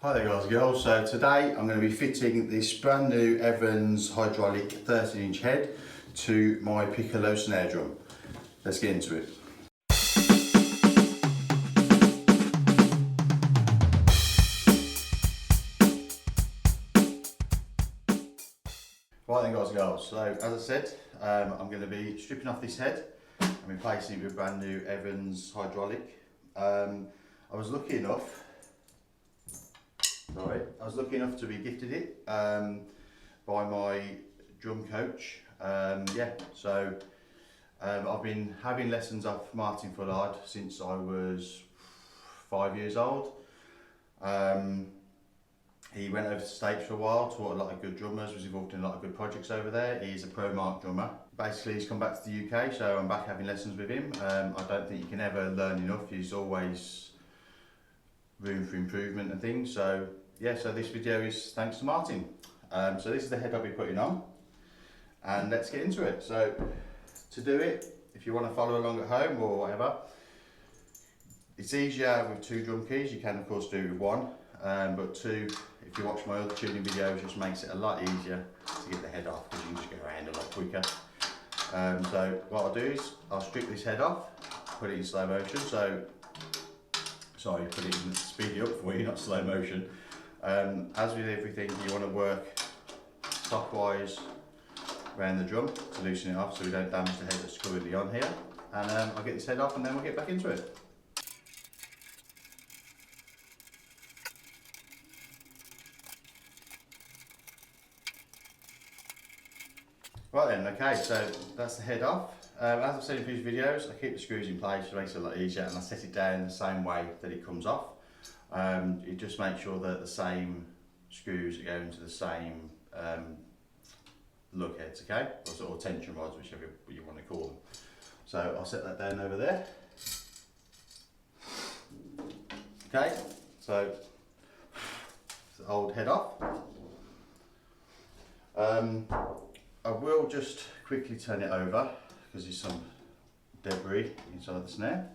Hi there guys and girls, so today I'm going to be fitting this brand new Evans hydraulic 13-inch head to my piccolo snare drum. Let's get into it. Right then guys and girls, so as I said, I'm going to be stripping off this head and replacing it with a brand new Evans hydraulic. I was lucky enough to be gifted it by my drum coach. I've been having lessons off Martin Fullard since I was 5 years old. He went over to the States for a while, taught a lot of good drummers, was involved in a lot of good projects over there. He's a pro mark drummer. Basically, he's come back to the UK, so I'm back having lessons with him. I don't think you can ever learn enough. There's always room for improvement and things. So yeah, so this video is thanks to Martin. So this is the head I'll be putting on, and let's get into it. So to do it, if you want to follow along at home or whatever, it's easier with 2 drum keys. You can of course do it with 1, but 2, if you watch my other tuning videos, just makes it a lot easier to get the head off because you can just go around a lot quicker. So what I'll do is I'll strip this head off, put it in slow motion. So sorry, put it in, speed it up for you, not slow motion. As with everything, you want to work clockwise around the drum to loosen it off so we don't damage the head that's currently on here. And I'll get this head off and then we'll get back into it. Right then, okay, so that's the head off. As I've said in previous videos, I keep the screws in place, which makes it a lot easier, and I set it down the same way that it comes off. You just make sure that the same screws are going to the same lug heads, okay? Or sort of tension rods, whichever you want to call them. So I'll set that down over there. Okay, so the old head off. I will just quickly turn it over because there's some debris inside the snare.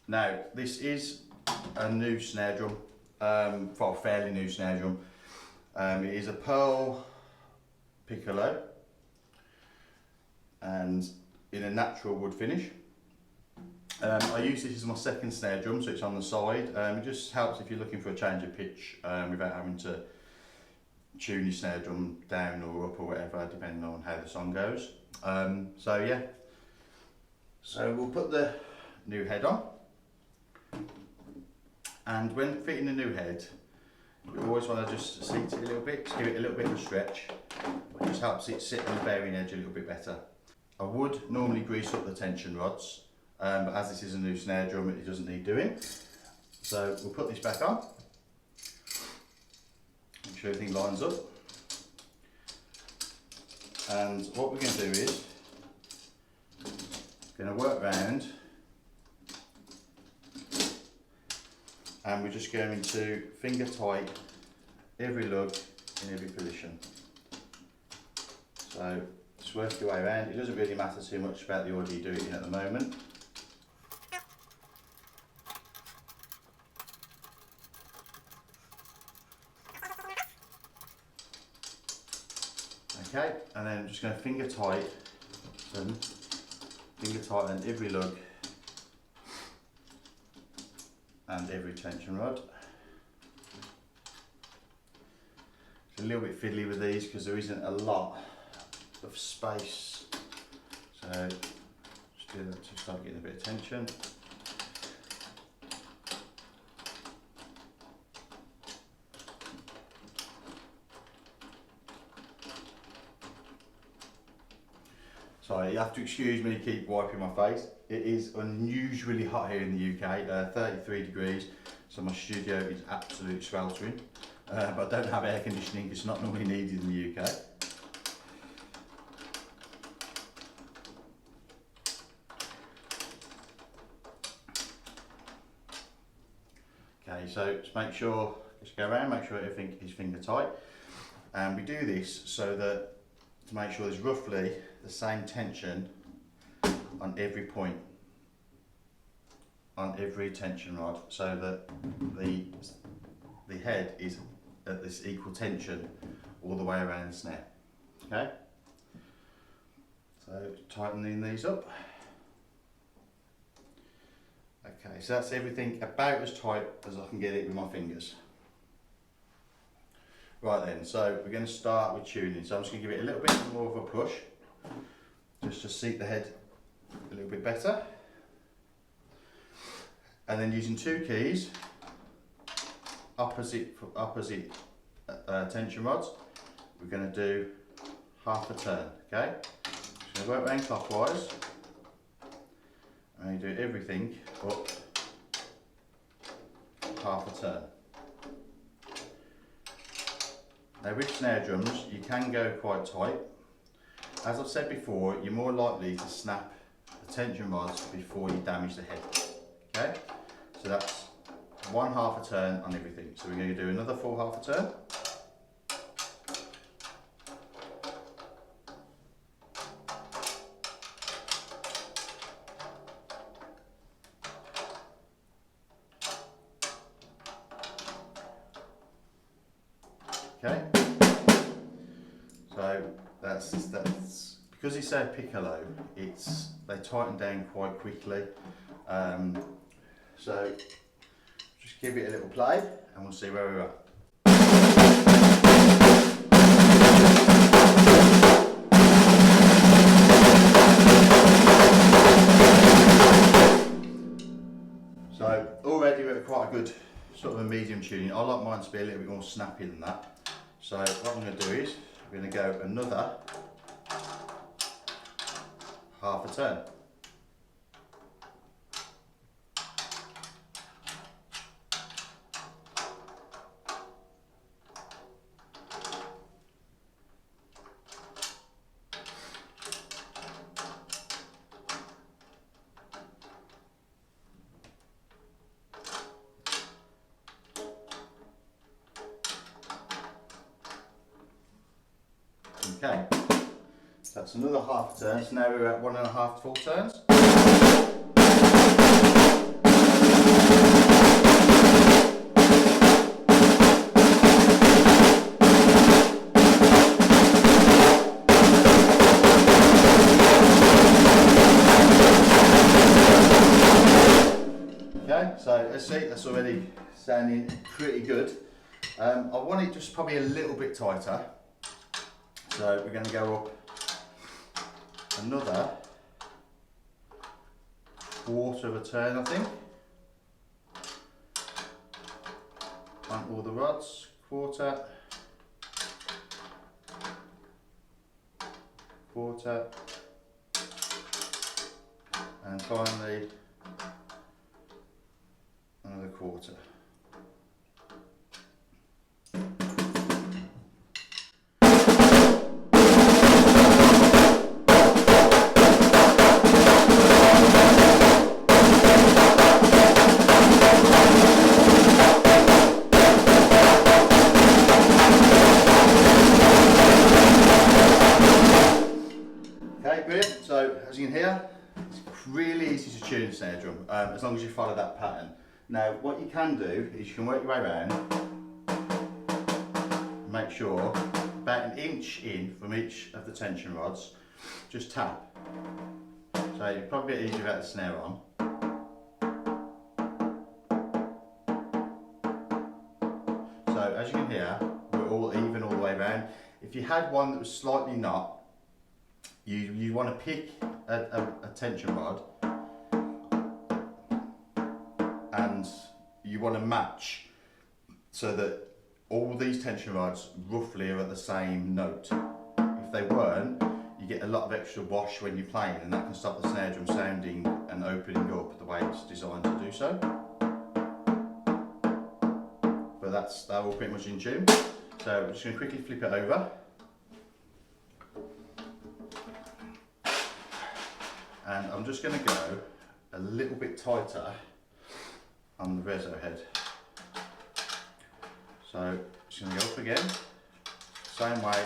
Now, this is a new snare drum, for a fairly new snare drum. It is a pearl piccolo and in a natural wood finish. I use this as my second snare drum, so it's on the side. It just helps if you're looking for a change of pitch without having to tune your snare drum down or up or whatever, depending on how the song goes. So yeah, so we'll put the new head on, and when fitting the new head, you always want to just seat it a little bit, just give it a little bit of a stretch. It just helps it sit on the bearing edge a little bit better. I would normally grease up the tension rods, but as this is a new snare drum, it doesn't need doing. So we'll put this back on. Make sure everything lines up. And what we're going to do is going to work round, and we're just going to finger tight every lug in every position. So just work your way around. It doesn't really matter too much about the order you do it in at the moment. Okay, and then I'm just going to finger tighten every lug and every tension rod. It's a little bit fiddly with these because there isn't a lot of space, so just do that to start getting a bit of tension. Sorry, you have to excuse me to keep wiping my face. It is unusually hot here in the UK, 33 degrees, so my studio is absolutely sweltering. But I don't have air conditioning, it's not normally needed in the UK. Okay, so just make sure, just go around, make sure everything is finger tight. And we do this so that, to make sure there's roughly the same tension on every point on every tension rod so that the head is at this equal tension all the way around the snare. Okay, so tightening these up. Okay, so that's everything about as tight as I can get it with my fingers. Right then, so we're going to start with tuning. So I'm just going to give it a little bit more of a push, just to seat the head a little bit better. And then using two keys, opposite tension rods, we're going to do half a turn, okay? So we'll work round clockwise, and you do everything up half a turn. Now with snare drums, you can go quite tight. As I've said before, you're more likely to snap the tension rods before you damage the head, okay? So that's 1/2 a turn on everything. So we're going to do another full half a turn. Okay, so that's because it's a piccolo. They tighten down quite quickly. So just give it a little play, and we'll see where we're at. So already we're at quite a good sort of a medium tuning. I like mine to be a little bit more snappy than that. So what I'm going to do is I'm going to go another half a turn. Okay, so that's another half a turn, so now we're at 1.5 full turns. Okay, so let's see, that's already sounding pretty good. I want it just probably a little bit tighter. So we're going to go up another 1/4 of a turn, I think, on all the rods, 1/4, 1/4, and finally another 1/4. So as you can hear, it's really easy to tune a snare drum as long as you follow that pattern. Now what you can do is you can work your way around, make sure about 1 inch in from each of the tension rods, just tap. So you're probably a bit easier without the snare on. So as you can hear, we're all even all the way around. If you had one that was slightly not, you want to pick a tension rod and you want to match so that all these tension rods roughly are at the same note. If they weren't, you get a lot of extra wash when you're playing, and that can stop the snare drum sounding and opening up the way it's designed to do so. But they're all pretty much in tune. So I'm just going to quickly flip it over. And I'm just going to go a little bit tighter on the reso head. So just going to go up again, same way,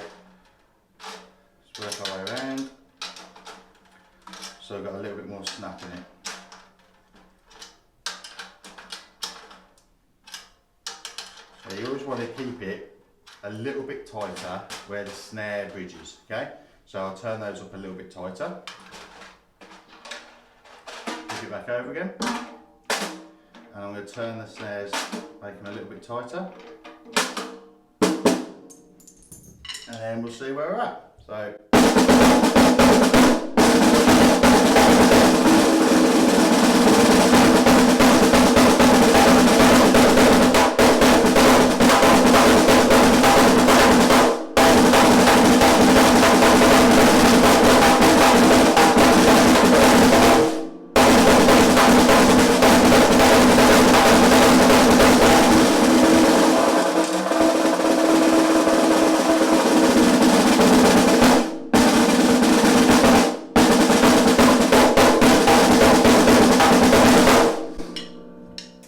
just work our way around. So I've got a little bit more snap in it. Now you always want to keep it a little bit tighter where the snare bridges, okay? So I'll turn those up a little bit tighter. Flip it back over again. And I'm going to turn the snares, make them a little bit tighter. And then we'll see where we're at. So.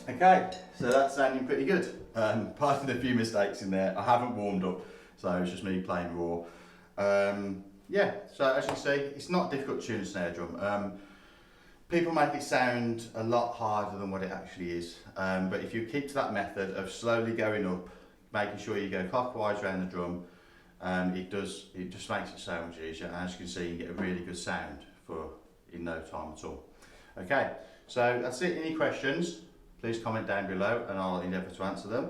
Okay, so that's sounding pretty good. Pardon a few mistakes in there. I haven't warmed up, so it's just me playing raw. Yeah, so as you can see, it's not difficult to tune a snare drum. People make it sound a lot harder than what it actually is. But if you keep to that method of slowly going up, making sure you go clockwise around the drum, it just makes it so much easier. And as you can see, you get a really good sound in no time at all. Okay, so that's it. Any questions? Please comment down below and I'll endeavour to answer them.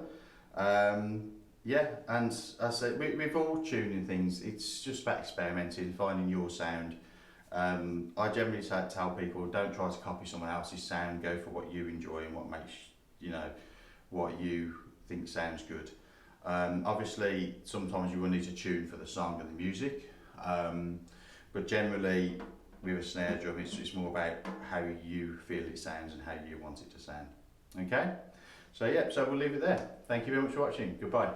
Yeah, and as I said, with all tuning things, it's just about experimenting, finding your sound. I generally tell people, don't try to copy someone else's sound, go for what you enjoy and what makes, what you think sounds good. Obviously, sometimes you will need to tune for the song and the music, but generally, with a snare drum, it's more about how you feel it sounds and how you want it to sound. Okay, so yeah, so we'll leave it there. Thank you very much for watching. Goodbye.